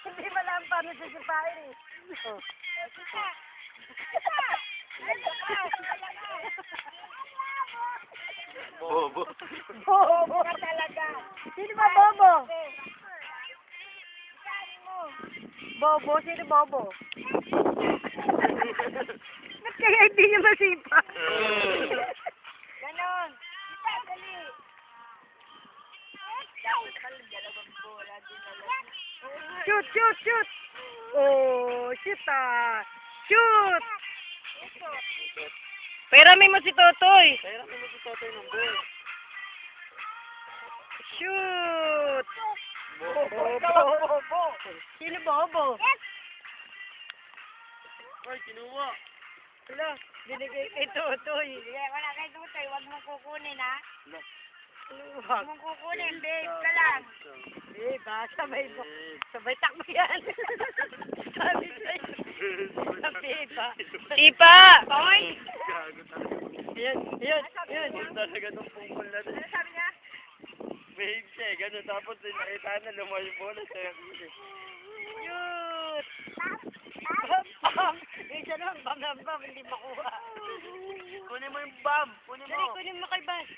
Hindi mo alam paano sisipain eh. Oh. Bobo. Bobo ka talaga. Sino ba bobo? Bobo? Sino bobo? Ba't kaya hindi niya masipa? Ganon. Isa, dali. Dapat pala dalawang bola din nalang. Shoot, shoot, shoot. Oh, shoot ah. Shoot. Pairami mo si Totoy. Pairami mo si Totoy ng ball. Shoot. Bobo. Sino bobo? Ay, kinuha. Hala, binigay kay Totoy. Wala kay Totoy, huwag mong kukunin ha. Huwag mong kukunin, babe ka lang. Babe ha, sabay takbo yan. Sabi sa'yo. Babe ha. Sipa! Boy! Gago talaga. Yun. Yun talaga itong pungkol na to. Ano sabi niya? Behave siya eh, gano'n. Tapos nakita na lumayo yung bola sa kakili. Shoot! Bam! Isa lang, bam, hindi makuha. Kunin mo yung bomb! Kunin mo! Kunin mo kay Bas.